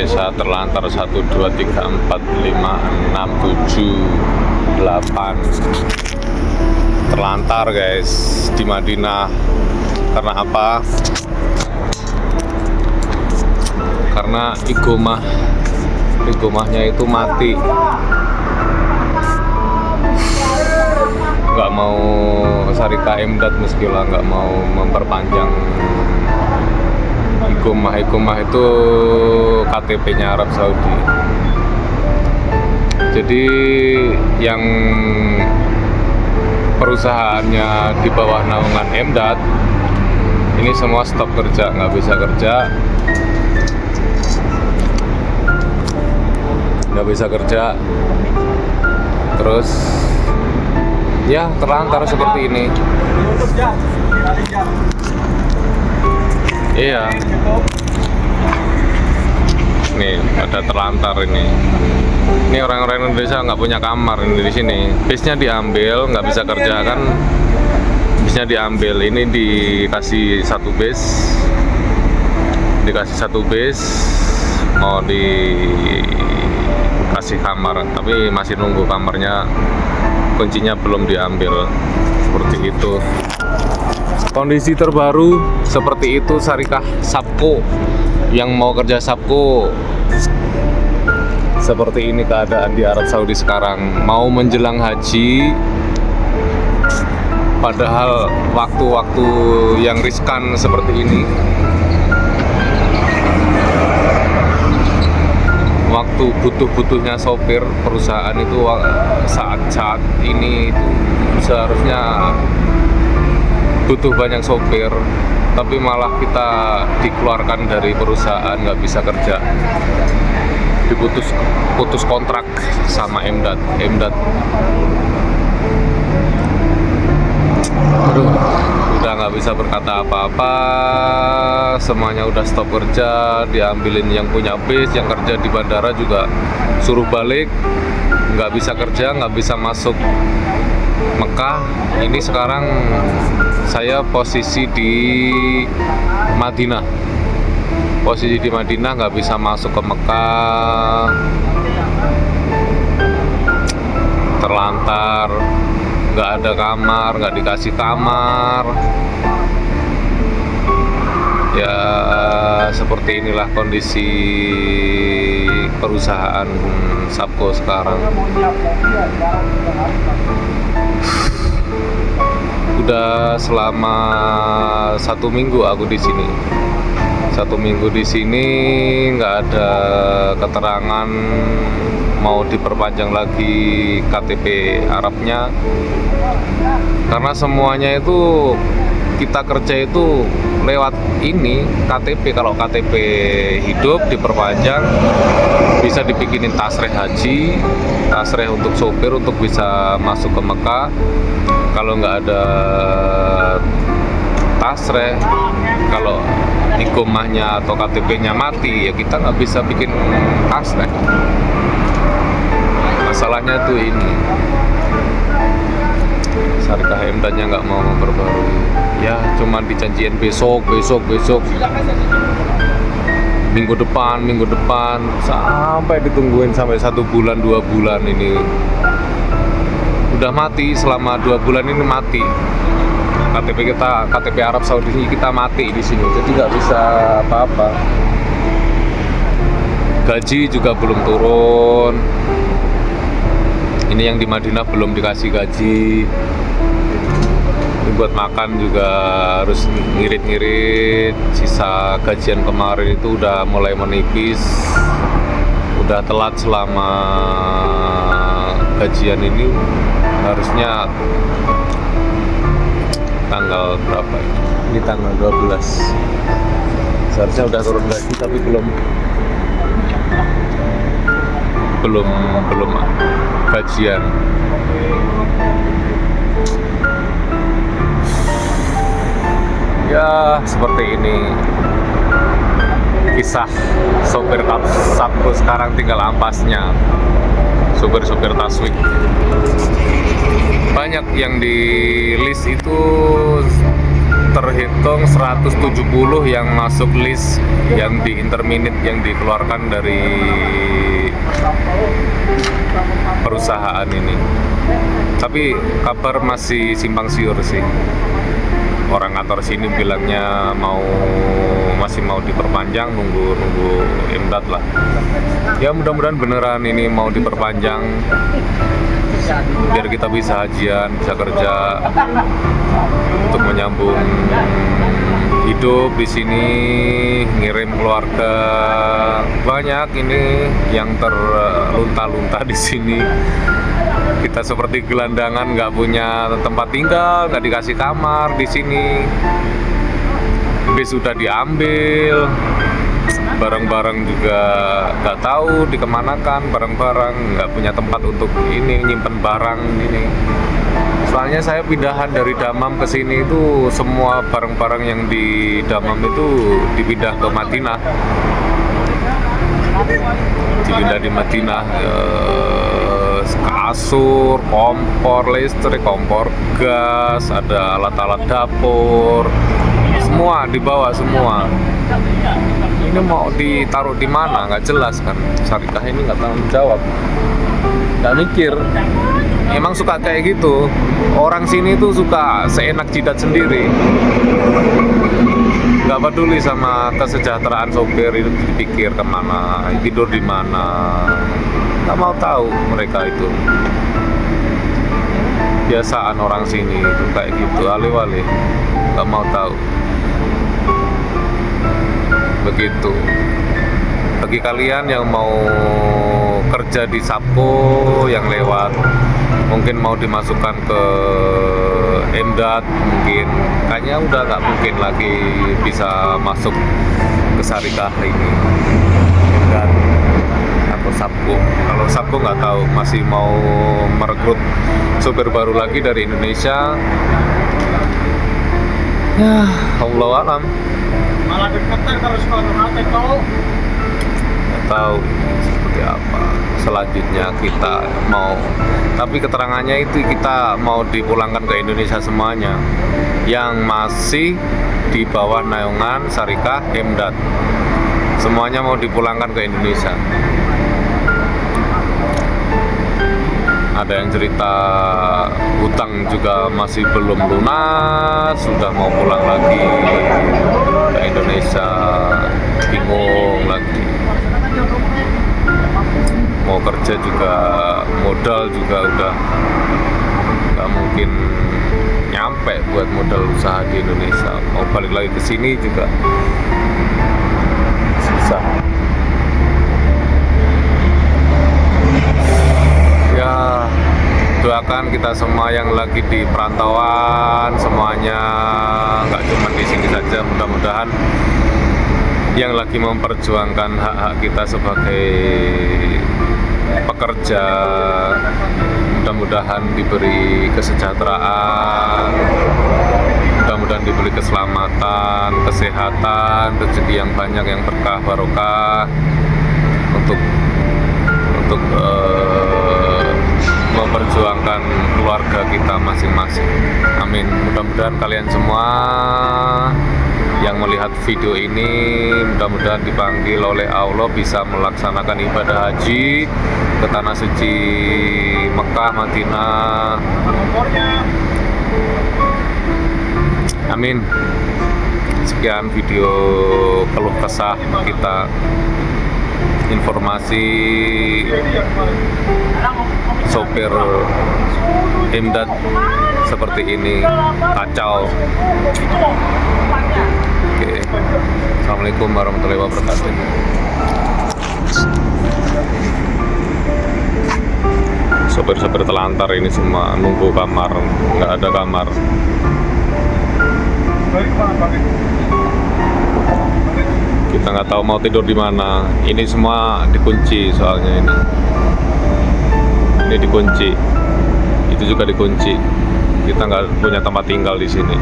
Indonesia terlantar 1 2 3 4 5 6 7 8 terlantar guys di Madinah. Karena apa? Karena igomahnya itu mati. Nggak mau Syarikat Emdad Muskilah nggak mau memperpanjang igomah itu KTP-nya Arab Saudi. Jadi yang perusahaannya di bawah naungan Emdad ini semua stop kerja, nggak bisa kerja, terus ya terlantar seperti ini. Iya, nih ada terlantar ini. Ini orang-orang Indonesia nggak punya kamar ini di sini. Bisnya diambil, nggak bisa kerja kan? Bisnya diambil. Ini dikasih satu bis, mau dikasih kamar, tapi masih nunggu kamarnya, kuncinya belum diambil. Seperti itu. Kondisi terbaru seperti itu Syarikat Sapko. Yang mau kerja Sapko, seperti ini keadaan di Arab Saudi sekarang. Mau menjelang haji, padahal waktu-waktu yang riskan seperti ini, waktu butuh-butuhnya sopir perusahaan itu, saat ini itu seharusnya butuh banyak sopir, tapi malah kita dikeluarkan dari perusahaan, nggak bisa kerja, putus kontrak sama Emdad. Aduh, udah nggak bisa berkata apa-apa, semuanya udah stop kerja, diambilin yang punya bis, yang kerja di bandara juga suruh balik, nggak bisa kerja, nggak bisa masuk Mekah. Ini sekarang saya posisi di Madinah, nggak bisa masuk ke Mekah, terlantar, nggak ada kamar, nggak dikasih kamar. Ya seperti inilah kondisi perusahaan Sapko sekarang. Udah selama 1 minggu aku di sini. 1 minggu di sini nggak ada keterangan mau diperpanjang lagi KTP Arabnya, karena semuanya itu kita kerja itu lewat ini KTP. Kalau KTP hidup diperpanjang, bisa dibikinin tasreh haji, tasreh untuk sopir untuk bisa masuk ke Mekah. Kalau nggak ada tasreh, kalau igomahnya atau KTP-nya mati, ya kita nggak bisa bikin tasreh. Masalahnya tuh ini, Syarikat Emdadnya nggak mau memperbarui. Ya cuman dijanjiin besok, minggu depan, sampai ditungguin sampai 1 bulan 2 bulan ini. Udah mati, selama 2 bulan ini mati. KTP Arab Saudi kita mati di sini, jadi nggak bisa apa-apa. Gaji juga belum turun. Ini yang di Madinah belum dikasih gaji. Ini buat makan juga harus ngirit-ngirit. Sisa gajian kemarin itu udah mulai menipis. Udah telat selama gajian ini. Harusnya tanggal berapa ini? Ini tanggal 12. Seharusnya udah turun gaji tapi belum gajian. Ya seperti ini kisah sopir Sapko sekarang, tinggal ampasnya. Sopir Taswik banyak yang di list itu terhitung 170 yang masuk list yang di interminate yang dikeluarkan dari perusahaan ini. Tapi kabar masih simpang siur sih. Orang kantor sini bilangnya masih mau diperpanjang, nunggu Emdat lah. Ya mudah-mudahan beneran ini mau diperpanjang biar kita bisa hajian, bisa kerja untuk menyambung hidup di sini, ngirim keluarga. Banyak ini yang terlunta-lunta di sini. Kita seperti gelandangan, nggak punya tempat tinggal, nggak dikasih kamar di sini. Bis sudah diambil, barang-barang juga nggak tahu dikemanakan, barang-barang nggak punya tempat untuk ini nyimpen barang ini. Soalnya saya pindahan dari Dammam ke sini itu semua barang-barang yang di Dammam itu dipindah ke Madinah. Dipindah di Madinah, kasur, kompor listrik, kompor gas, ada alat-alat dapur, semua dibawa semua. Ini mau ditaruh di mana nggak jelas kan. Syarikat ini nggak tanggung jawab, nggak mikir. Emang suka kayak gitu. Orang sini tuh suka seenak jidat sendiri, nggak peduli sama kesejahteraan sopir. Itu dipikir kemana, tidur di mana, nggak mau tahu mereka itu. Biasaan orang sini itu kayak gitu, alih-alih nggak mau tahu. Begitu. Bagi kalian yang mau kerja di Sapko yang lewat, mungkin mau dimasukkan ke Emdat, mungkin kayaknya udah nggak mungkin lagi bisa masuk ke Syarikat ini, Emdat atau Sapko. Kalau Sapko nggak tahu, masih mau merekrut sopir baru lagi dari Indonesia. Ya, Allah alam. Malah deketan kalau sekolah tahu. Nggak tahu seperti apa selanjutnya kita mau. Tapi keterangannya itu kita mau dipulangkan ke Indonesia semuanya yang masih di bawah naungan Syarikat Emdat. Semuanya mau dipulangkan ke Indonesia. Ada yang cerita hutang juga masih belum lunas, sudah mau pulang lagi ke Indonesia, bingung lagi. Mau kerja juga, modal juga udah nggak mungkin nyampe buat modal usaha di Indonesia. Mau balik lagi ke sini juga susah. Ya, doakan kita semua yang lagi di perantauan, semuanya nggak cuma di sini saja. Mudah-mudahan yang lagi memperjuangkan hak-hak kita sebagai pekerja, mudah-mudahan diberi kesejahteraan, mudah-mudahan diberi keselamatan, kesehatan, rezeki yang banyak, yang berkah barokah untuk memperjuangkan keluarga kita masing-masing. Amin. Mudah-mudahan kalian semua yang melihat video ini mudah-mudahan dipanggil oleh Allah bisa melaksanakan ibadah haji ke tanah suci Mekah, Madinah. Amin. Sekian video keluh kesah kita, informasi sopir Emdat seperti ini, kacau. Oke. Assalamualaikum warahmatullahi wabarakatuh. Sopir-sopir telantar ini semua nunggu kamar, nggak ada kamar. Kita nggak tahu mau tidur di mana. Ini semua dikunci soalnya ini. Ini dikunci. Itu juga dikunci. Kita nggak punya tempat tinggal di sini.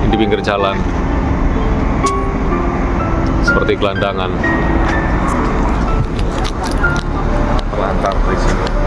Ini di pinggir jalan. Seperti gelandangan. Telantar di sini.